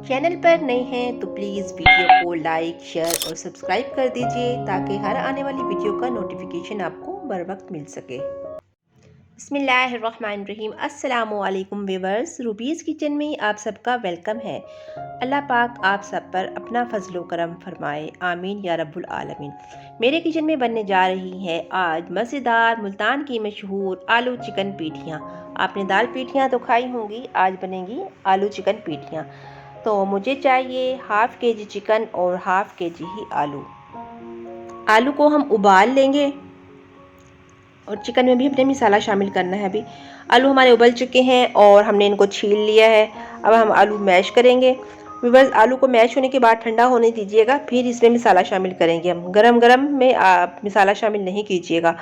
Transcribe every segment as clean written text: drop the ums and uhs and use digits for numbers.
Channel पर नए हैं तो प्लीज़ वीडियो को लाइक, शेयर और सब्सक्राइब कर दीजिए ताकि हर आने वाली वीडियो का नोटिफिकेशन आपको बर वक्त मिल सके। बिस्मिल्लाहिर्रहमानिर्रहीम। अस्सलामुअलैकुम व्यूअर्स, रूबीज़ किचन में आप सबका वेलकम है। अल्लाह पाक आप सब पर अपना फजलो करम फरमाए, आमीन या रब्बुल आलमीन। मेरे किचन में बनने जा रही है आज मज़ेदार मुल्तान की मशहूर आलू चिकन पीठियाँ। आपने दाल पीठियाँ तो खाई होंगी, आज बनेगी आलू चिकन पीठियाँ। तो मुझे चाहिए हाफ़ के जी चिकन और हाफ़ के जी ही आलू। आलू को हम उबाल लेंगे और चिकन में भी अपने मसाला शामिल करना है। अभी आलू हमारे उबल चुके हैं और हमने इनको छील लिया है। अब हम आलू मैश करेंगे। बस आलू को मैश होने के बाद ठंडा होने दीजिएगा, फिर इसमें मसाला शामिल करेंगे। हम गरम गरम में आप मसाला शामिल नहीं कीजिएगा।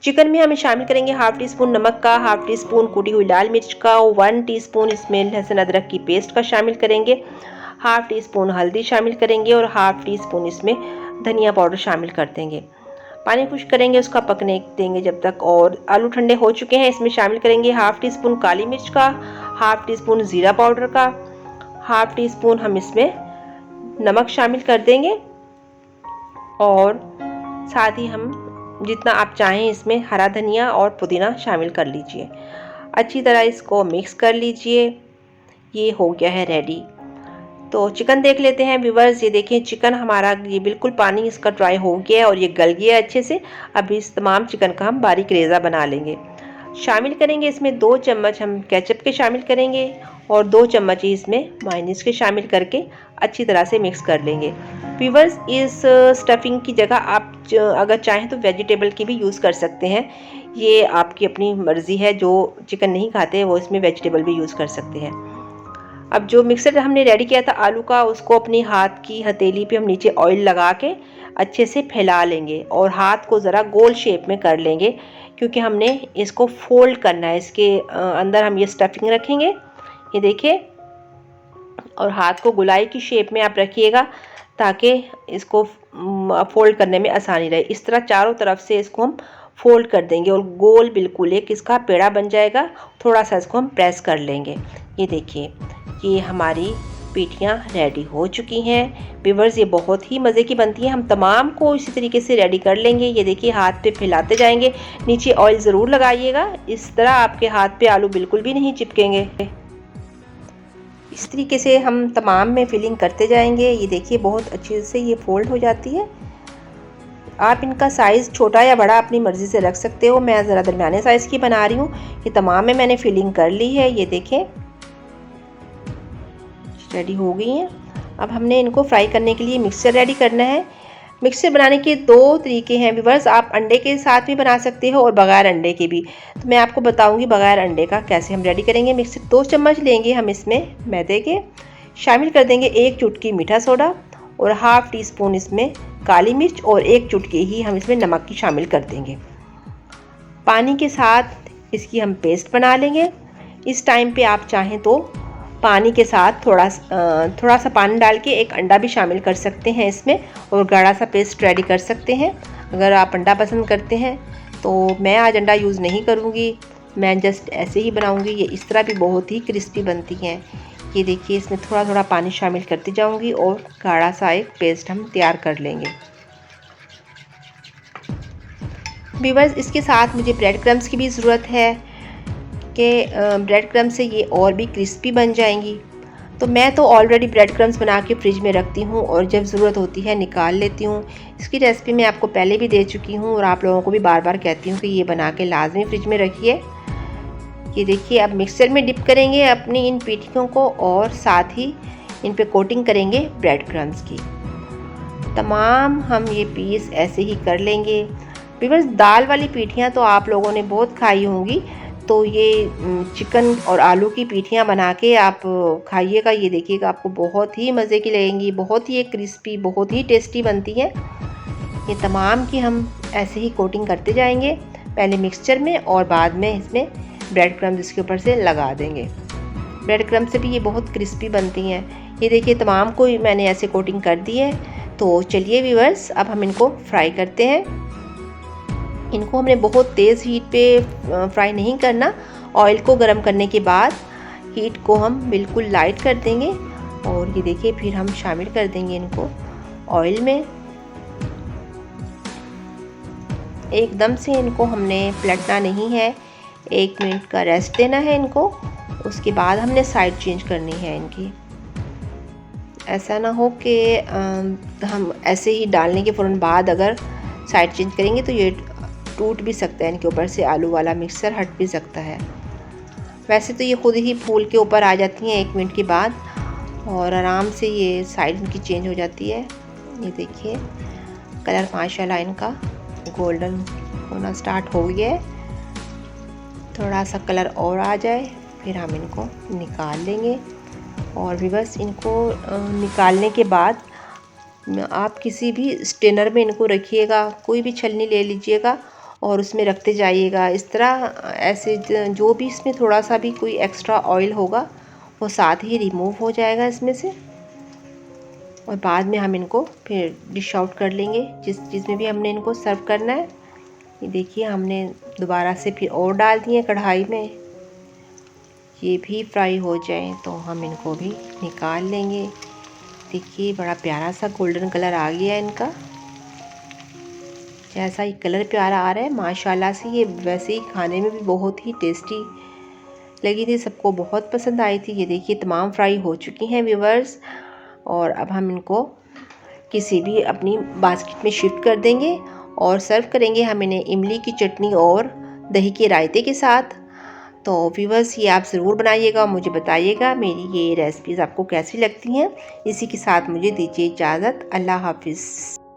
चिकन में हमें शामिल करेंगे हाफ़ टी स्पून नमक का, हाफ़ टी स्पून कूटी हुई लाल मिर्च का, 1 टीस्पून इसमें लहसुन अदरक की पेस्ट का शामिल करेंगे, हाफ़ टी स्पून हल्दी शामिल करेंगे और हाफ़ टी स्पून इसमें धनिया पाउडर शामिल कर देंगे। पानी खुश्क करेंगे, उसका पकने देंगे जब तक। और आलू ठंडे हो चुके हैं, इसमें शामिल करेंगे हाफ़ टी स्पून काली मिर्च का, हाफ़ टी स्पून ज़ीरा पाउडर का, हाफ़ टी स्पून हम इसमें नमक शामिल कर देंगे और साथ ही हम जितना आप चाहें इसमें हरा धनिया और पुदीना शामिल कर लीजिए। अच्छी तरह इसको मिक्स कर लीजिए। ये हो गया है रेडी। तो चिकन देख लेते हैं व्यूअर्स। ये देखिए चिकन हमारा ये बिल्कुल पानी इसका ड्राई हो गया है और ये गल गया है अच्छे से। अब इस तमाम चिकन का हम बारीक रेज़ा बना लेंगे। शामिल करेंगे इसमें 2 चम्मच हम केचप के शामिल करेंगे और 2 चम्मच ही इसमें मायोनीज़ के शामिल करके अच्छी तरह से मिक्स कर लेंगे। व्यूअर्स, इस स्टफिंग की जगह आप अगर चाहें तो वेजिटेबल की भी यूज़ कर सकते हैं। ये आपकी अपनी मर्ज़ी है, जो चिकन नहीं खाते वो इसमें वेजिटेबल भी यूज़ कर सकते हैं। अब जो मिक्सर हमने रेडी किया था आलू का, उसको अपनी हाथ की हथेली पे हम नीचे ऑयल लगा के अच्छे से फैला लेंगे और हाथ को ज़रा गोल शेप में कर लेंगे, क्योंकि हमने इसको फोल्ड करना है। इसके अंदर हम ये स्टफिंग रखेंगे, ये देखिए। और हाथ को गोलाई की शेप में आप रखिएगा ताकि इसको फोल्ड करने में आसानी रहे। इस तरह चारों तरफ से इसको हम फोल्ड कर देंगे और गोल बिल्कुल एक इसका पेड़ा बन जाएगा। थोड़ा सा इसको हम प्रेस कर लेंगे। ये देखिए, ये हमारी पीठियाँ रेडी हो चुकी हैं। व्यूअर्स, ये बहुत ही मज़े की बनती हैं। हम तमाम को इसी तरीके से रेडी कर लेंगे। ये देखिए, हाथ पे फैलाते जाएंगे। नीचे ऑयल ज़रूर लगाइएगा, इस तरह आपके हाथ पे आलू बिल्कुल भी नहीं चिपकेंगे। इस तरीके से हम तमाम में फिलिंग करते जाएंगे। ये देखिए, बहुत अच्छे से ये फोल्ड हो जाती है। आप इनका साइज़ छोटा या बड़ा अपनी मर्ज़ी से रख सकते हो। मैं ज़रा दरमियाने साइज़ की बना रही हूँ। ये तमाम में मैंने फिलिंग कर ली है। ये देखें, रेडी हो गई हैं। अब हमने इनको फ्राई करने के लिए मिक्सचर रेडी करना है। मिक्सचर बनाने के 2 तरीके हैं व्यूअर्स। आप अंडे के साथ भी बना सकते हो और बगैर अंडे के भी। तो मैं आपको बताऊंगी बगैर अंडे का कैसे हम रेडी करेंगे। मिक्सचर 2 चम्मच लेंगे हम इसमें मैदे के, शामिल कर देंगे 1 चुटकी मीठा सोडा और हाफ़ टी स्पून इसमें काली मिर्च और 1 चुटकी ही हम इसमें नमक की शामिल कर देंगे। पानी के साथ इसकी हम पेस्ट बना लेंगे। इस टाइम पे आप चाहें तो पानी के साथ थोड़ा सा पानी डाल के एक अंडा भी शामिल कर सकते हैं इसमें और गाढ़ा सा पेस्ट रेडी कर सकते हैं। अगर आप अंडा पसंद करते हैं तो मैं आज अंडा यूज़ नहीं करूँगी, मैं जस्ट ऐसे ही बनाऊँगी। ये इस तरह भी बहुत ही क्रिस्पी बनती हैं। ये देखिए, इसमें थोड़ा थोड़ा पानी शामिल करती जाऊँगी और गाढ़ा सा एक पेस्ट हम तैयार कर लेंगे। व्यूअर्स, इसके साथ मुझे ब्रेड क्रम्स की भी ज़रूरत है कि ब्रेड क्रम्स से ये और भी क्रिस्पी बन जाएंगी। तो मैं तो ऑलरेडी ब्रेड क्रम्स बना के फ्रिज में रखती हूँ और जब ज़रूरत होती है निकाल लेती हूँ। इसकी रेसिपी मैं आपको पहले भी दे चुकी हूँ और आप लोगों को भी बार बार कहती हूँ कि ये बना के लाजमी फ्रिज में रखिए। ये देखिए, अब मिक्सचर में डिप करेंगे अपनी इन पीठियों को और साथ ही इन पे कोटिंग करेंगे ब्रेड क्रम्स की। तमाम हम ये पीस ऐसे ही कर लेंगे। बिकॉज दाल वाली पीठियाँ तो आप लोगों ने बहुत खाई होंगी, तो ये चिकन और आलू की पीठियाँ बना के आप खाइएगा। ये देखिएगा, आपको बहुत ही मज़े की लगेंगी, बहुत ही एक क्रिस्पी, बहुत ही टेस्टी बनती हैं। ये तमाम की हम ऐसे ही कोटिंग करते जाएंगे, पहले मिक्सचर में और बाद में इसमें ब्रेड क्रम्स इसके ऊपर से लगा देंगे। ब्रेड क्रम्स से भी ये बहुत क्रिस्पी बनती हैं। ये देखिए, तमाम को मैंने ऐसे कोटिंग कर दी है। तो चलिए व्यूअर्स, अब हम इनको फ्राई करते हैं। इनको हमने बहुत तेज़ हीट पे फ्राई नहीं करना। ऑयल को गर्म करने के बाद हीट को हम बिल्कुल लाइट कर देंगे और ये देखिए फिर हम शामिल कर देंगे इनको ऑयल में। एकदम से इनको हमने पलटना नहीं है, 1 मिनट का रेस्ट देना है इनको। उसके बाद हमने साइड चेंज करनी है इनकी। ऐसा ना हो कि हम ऐसे ही डालने के फ़ौरन बाद अगर साइड चेंज करेंगे तो ये टूट भी सकता है, इनके ऊपर से आलू वाला मिक्सर हट भी सकता है। वैसे तो ये खुद ही फूल के ऊपर आ जाती हैं 1 मिनट के बाद, और आराम से ये साइड इनकी चेंज हो जाती है। ये देखिए कलर माशाल्लाह इनका गोल्डन होना स्टार्ट हो गया है। थोड़ा सा कलर और आ जाए फिर हम इनको निकाल लेंगे। और भी बस इनको निकालने के बाद आप किसी भी स्ट्रेनर में इनको रखिएगा, कोई भी छलनी ले लीजिएगा और उसमें रखते जाइएगा। इस तरह ऐसे जो भी इसमें थोड़ा सा भी कोई एक्स्ट्रा ऑयल होगा वो साथ ही रिमूव हो जाएगा इसमें से। और बाद में हम इनको फिर डिश आउट कर लेंगे जिसमें भी हमने इनको सर्व करना है। ये देखिए हमने दोबारा से फिर और डाल दिए कढ़ाई में, ये भी फ्राई हो जाए तो हम इनको भी निकाल लेंगे। देखिए बड़ा प्यारा सा गोल्डन कलर आ गया है इनका। जैसा ये कलर प्यारा आ रहा है माशाल्लाह से, ये वैसे ही खाने में भी बहुत ही टेस्टी लगी थी, सबको बहुत पसंद आई थी। ये देखिए तमाम फ्राई हो चुकी हैं व्यूवर्स, और अब हम इनको किसी भी अपनी बास्केट में शिफ्ट कर देंगे और सर्व करेंगे हम इन्हें इमली की चटनी और दही के रायते के साथ। तो व्यूवर्स ये आप ज़रूर बनाइएगा और मुझे बताइएगा मेरी ये रेसिपीज़ आपको कैसी लगती हैं। इसी के साथ मुझे दीजिए इजाज़त। अल्लाह हाफिज़।